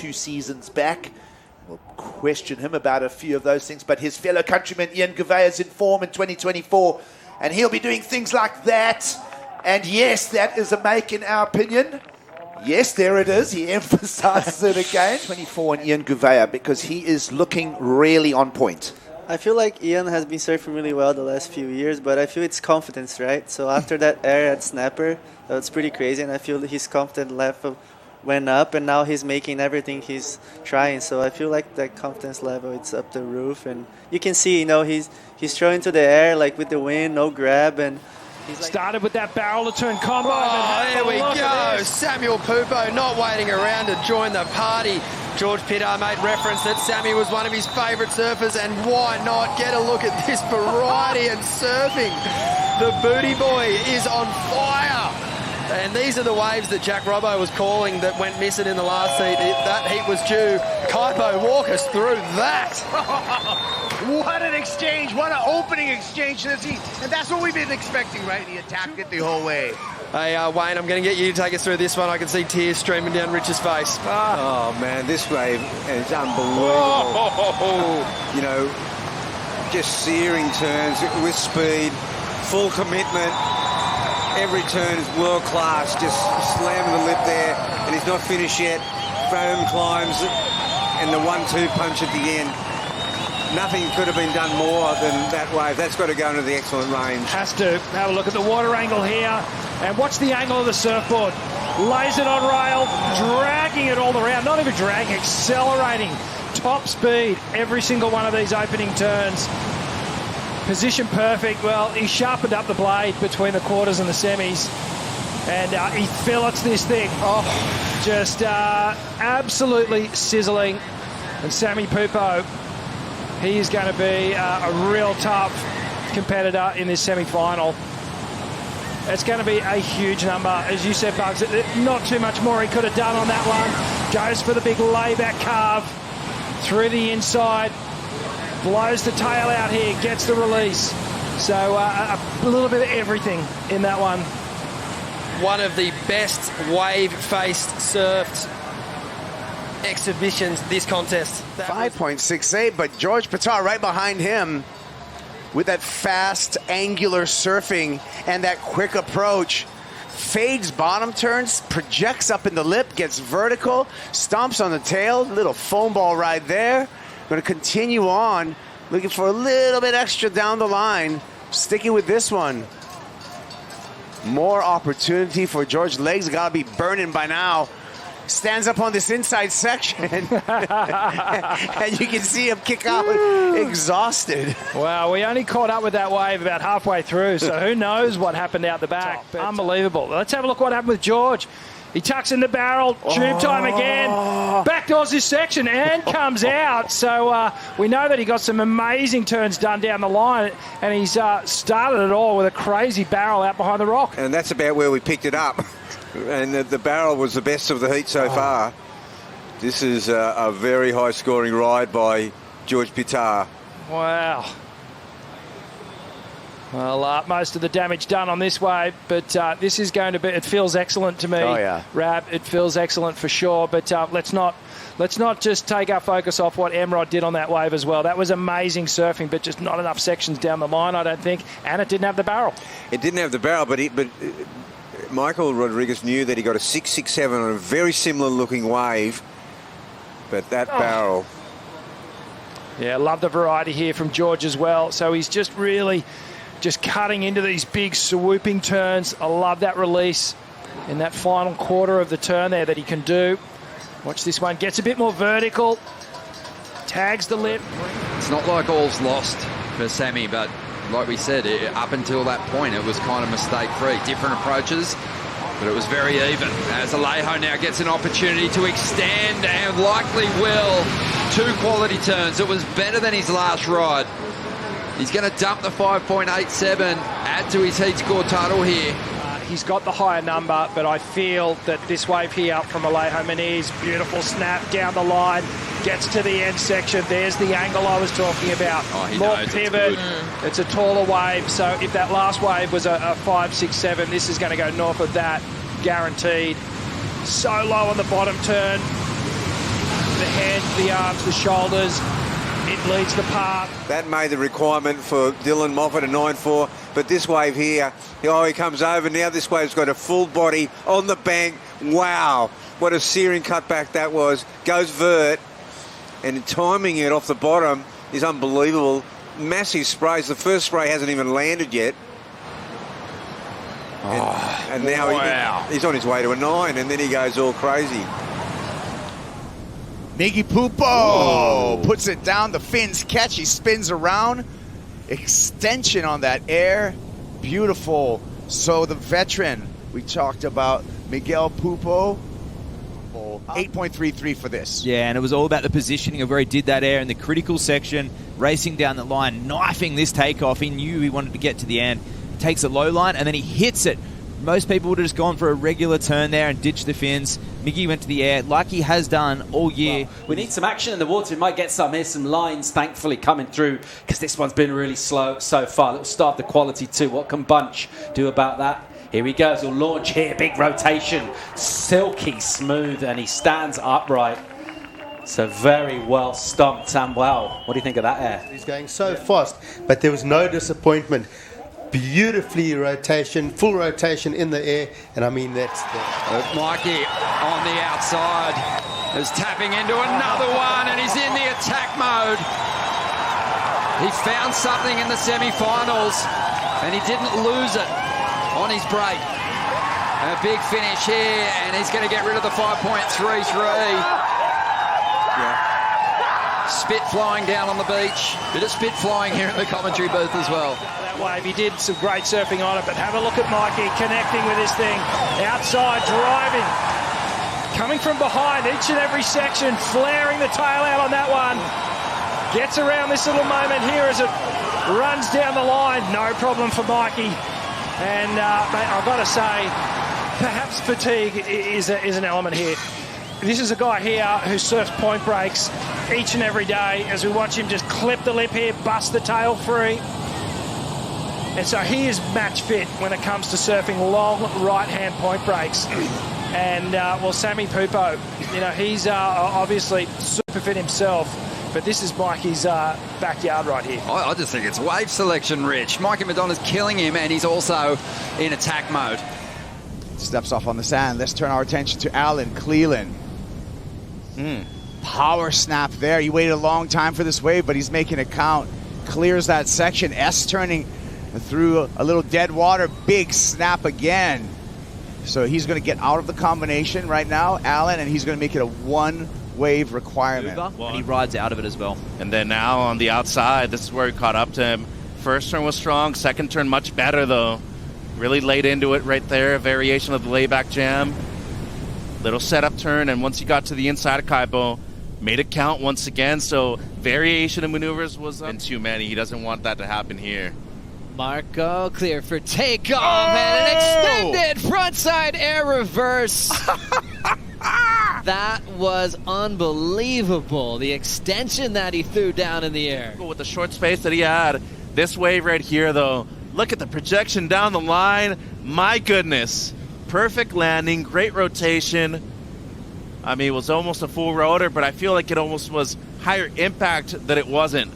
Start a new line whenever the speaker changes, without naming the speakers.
2 seasons back. We'll question him about a few of those things, but his fellow countryman Ian Gouveia is in form in 2024, and he'll be doing things like that. And yes, that is a make in our opinion. Yes, there it is. He emphasizes it again. 24 and Ian Gouveia, because he is looking really on point.
I feel like Ian has been surfing really well the last few years, but I feel it's confidence, right? So after that air at snapper, that's pretty crazy, and I feel that his confidence level went up, and now he's making everything he's trying. So I feel like that confidence level, it's up the roof, and you can see, he's throwing to the air like with the wind, no grab, and he's like
started with that barrel to turn combo.
Oh, there we go. Samuel Pupo not waiting around to join the party. George Pittar made reference that Sammy was one of his favourite surfers, and why not get a look at this variety and surfing. The booty boy is on fire. And these are the waves that Jack Robbo was calling that went missing in the last heat. That heat was due. Kaipo, walk us through that.
What an exchange. What an opening exchange this heat. And that's what we've been expecting, right? He attacked it the whole way.
Hey, Wayne, I'm going to get you to take us through this one. I can see tears streaming down Rich's face.
Oh, man, this wave is unbelievable. Just searing turns with speed, full commitment. Every turn is world class, just slamming the lip there, and he's not finished yet. Foam climbs, and the 1-2 punch at the end. Nothing could have been done more than that wave. That's got to go into the excellent range.
Has to. Have a look at the water angle here, and watch the angle of the surfboard. Lays it on rail, dragging it all around. Not even dragging, accelerating. Top speed, every single one of these opening turns. Position perfect. Well, he sharpened up the blade between the quarters and the semis, and he fillets this thing. Oh, just absolutely sizzling. And Sammy Pupo, he is going to be a real tough competitor in this semi-final. It's going to be a huge number. As you said, Bugs, not too much more he could have done on that one. Goes for the big layback carve through the inside. Blows the tail out here, gets the release. So a little bit of everything in that one.
One of the best wave-faced surfed exhibitions this contest.
5.68, but George Pittar right behind him with that fast, angular surfing and that quick approach. Fades bottom turns, projects up in the lip, gets vertical, stomps on the tail, little foam ball ride there. Going to continue on, looking for a little bit extra down the line. Sticking with this one. More opportunity for George. Legs got to be burning by now. Stands up on this inside section. And you can see him kick out exhausted.
Wow, we only caught up with that wave about halfway through, so who knows what happened out the back. Unbelievable. Let's have a look what happened with George. He tucks in the barrel, tube time again, backdoors his section and comes out. So we know that he got some amazing turns done down the line, and he's started it all with a crazy barrel out behind the rock.
And that's about where we picked it up. And the barrel was the best of the heat so far. This is a very high-scoring ride by George Pittar.
Wow. Well, most of the damage done on this wave, but this is going to be, it feels excellent to me.
Oh, yeah.
Rab, it feels excellent for sure, but let's not just take our focus off what Emrod did on that wave as well. That was amazing surfing, but just not enough sections down the line, I don't think, and it didn't have the barrel.
It didn't have the barrel, but Michael Rodrigues knew that he got a 6.67 on a very similar-looking wave, but that barrel...
Yeah, love the variety here from George as well, so he's just really... just cutting into these big swooping turns. I love that release in that final quarter of the turn there that he can do. Watch this one. Gets a bit more vertical. Tags the lip.
It's not like all's lost for Sammy, but like we said, up until that point, it was kind of mistake-free. Different approaches, but it was very even. As Alejo now gets an opportunity to extend, and likely will. 2 quality turns. It was better than his last ride. He's going to dump the 5.87, add to his heat score total here.
He's got the higher number, but I feel that this wave here up from Alejo Muniz, beautiful snap down the line, gets to the end section. There's the angle I was talking about. More pivot. It's a taller wave, so if that last wave was a 5, 6, 7, this is going to go north of that, guaranteed. So low on the bottom turn. the head, the arms, the shoulders. It leads the path.
That made the requirement for Dylan Moffat a 9.4, but this wave here, he comes over. Now this wave's got a full body on the bank. Wow, what a searing cutback that was. Goes vert, and timing it off the bottom is unbelievable. Massive sprays. The first spray hasn't even landed yet. And now he's on his way to a 9, and then he goes all crazy.
Miggy Pupo puts it down. The fins catch. He spins around. Extension on that air. Beautiful. So the veteran we talked about, Miguel Pupo, 8.33 for this.
Yeah, and it was all about the positioning of where he did that air in the critical section, racing down the line, knifing this takeoff. He knew he wanted to get to the end. He takes a low line, and then he hits it. Most people would have just gone for a regular turn there and ditched the fins. Miggy went to the air like he has done all year.
Well, we need some action in the water. We might get some. Here's some lines, thankfully, coming through because this one's been really slow so far. Let's start the quality too. What can Bunch do about that? Here he goes. He'll launch here. Big rotation. Silky smooth, and he stands upright. So very well stomped, Samuel. What do you think of that air?
He's going so fast, but there was no disappointment. Beautifully rotation, full rotation in the air, and I mean that's
Mikey on the outside is tapping into another one, and he's in the attack mode. He found something in the semi-finals, and he didn't lose it on his break. A big finish here, and he's going to get rid of the 5.33. Yeah. Spit flying down on the beach. Bit of spit flying here in the commentary booth as well.
That wave, he did some great surfing on it, but have a look at Mikey connecting with this thing. Outside, driving. Coming from behind each and every section, flaring the tail out on that one. Gets around this little moment here as it runs down the line. No problem for Mikey. And mate, I've got to say, perhaps fatigue is an element here. This is a guy here who surfs point breaks each and every day as we watch him just clip the lip here, bust the tail free. And so he is match fit when it comes to surfing long right-hand point breaks. And, well, Sammy Pupo, you know, he's obviously super fit himself, but this is Mikey's backyard right here.
I just think it's wave selection, Rich. Mikey McDonagh's killing him, and he's also in attack mode.
Steps off on the sand. Let's turn our attention to Alan Cleland. Power snap there. He waited a long time for this wave, but he's making it count. Clears that section. S turning through a little dead water. Big snap again. So he's going to get out of the combination right now, Alan, and he's going to make it a one-wave requirement.
And he rides out of it as well.
And then now on the outside, this is where he caught up to him. First turn was strong. Second turn much better, though. Really laid into it right there. A variation of the layback jam. Little setup turn, and once he got to the inside of Kaipo, made it count once again. So variation of maneuvers was too many. He doesn't want that to happen here.
Marco clear for takeoff and an extended frontside air reverse. That was unbelievable. The extension that he threw down in the air.
With the short space that he had, this wave right here, though, look at the projection down the line. My goodness. Perfect landing, great rotation. I mean, it was almost a full rotor, but I feel like it almost was higher impact than it wasn't.